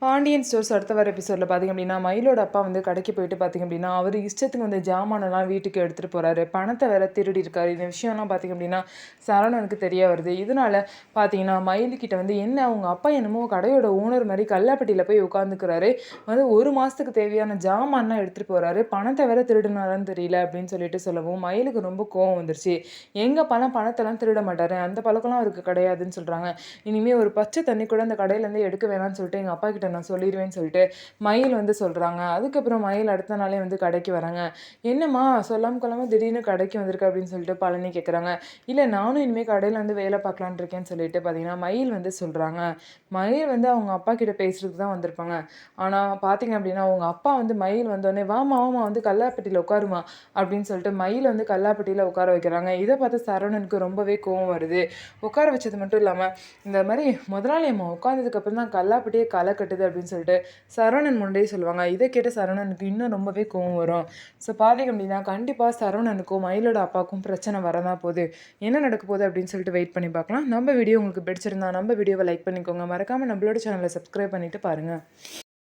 Pandian stores அடுத்த வர எபிசோடில் பார்த்திங்க அப்படின்னா மயிலோட அப்பா வந்து கடைக்கு போயிட்டு பார்த்திங்க அப்படின்னா அவர் இஷ்டத்துக்கு வந்து ஜாமானெல்லாம் வீட்டுக்கு எடுத்துகிட்டு போகிறாரு, பணத்தை வேற திருடி இருக்காரு. இந்த விஷயம்லாம் பார்த்திங்க அப்படின்னா சரவணனுக்கு தெரிய வருது. இதனால பார்த்தீங்கன்னா மயிலுக்கிட்ட வந்து என்ன அவங்க அப்பா என்னமோ கடையோட ஓனர் மாதிரி கல்லாப்பட்டியில் போய் உட்காந்துக்கிறாரு, வந்து ஒரு மாதத்துக்கு தேவையான ஜாமான்லாம் எடுத்துகிட்டு போகிறாரு, பணத்தை வேற திருடினாரான்னு தெரியல அப்படின்னு சொல்லிட்டு சொல்லவும் மயிலுக்கு ரொம்ப கோவம் வந்துருச்சு. எங்கள் பணத்தெல்லாம் திருட மாட்டார், அந்த பழக்கம்லாம் அவருக்கு கிடையாதுன்னு சொல்கிறாங்க. இனிமேல் ஒரு பச்சை தண்ணி கூட அந்த கடையிலேருந்து எடுக்க வேணாம்னு சொல்லிட்டு எங்கள் அப்பா கிட்ட நான் சொல்லிடுவேன்னு சொல்லிட்டு மயில் வந்து சொல்கிறாங்க. அதுக்கப்புறம் மயில் அடுத்த நாளே வந்து கடைக்கு வராங்க. என்னம்மா சொல்லாமல் கொள்ளாமல் திடீர்னு கடைக்கு வந்திருக்க அப்படின்னு சொல்லிட்டு பழனி கேட்குறாங்க. இல்லை நானும் இனிமேல் கடையில் வந்து வேலை பார்க்கலான் இருக்கேன்னு சொல்லிட்டு பார்த்தீங்கன்னா மயில் வந்து சொல்கிறாங்க. மயில் வந்து அவங்க அப்பா கிட்ட பேசுறதுக்கு தான் வந்திருப்பாங்க. ஆனால் பார்த்தீங்க அப்படின்னா அவங்க அப்பா வந்து மயில் வந்தோடனே வாமா வந்து கல்லாப்பட்டியில் உட்காருமா அப்படின்னு சொல்லிட்டு மயில் வந்து கல்லாப்பட்டியில் உட்கார வைக்கிறாங்க. இதை பார்த்து சரவணனுக்கு ரொம்பவே கோவம் வருது. உட்கார வச்சது மட்டும் இல்லாமல் இந்த மாதிரி முதலாளி அம்மா உட்காந்ததுக்கப்புறம் தான் கல்லாப்பட்டியே களை கட்டுது அப்படின்னு சொல்லிட்டு சரவணன் முன்னாடியே சொல்லுவாங்க. இதை கேட்ட சரவணனுக்கு இன்னும் ரொம்பவே கோவம் வரும். ஸோ பார்த்தீங்க அப்படின்னா கண்டிப்பாக சரவணனுக்கும் மயிலோட அப்பாவுக்கும் பிரச்சனை வரதான் போகுது. என்ன நடக்க போகுது அப்படின்னு சொல்லிட்டு வெயிட் பண்ணி பார்க்கலாம். நம்ம வீடியோ உங்களுக்கு பிடிச்சிருந்தா நம்ம வீடியோவை லைக் பண்ணிக்கோங்க. மறக்காமல் நம்மளோட சேனலை சப்ஸ்கிரைப் பண்ணிட்டு பாருங்கள்.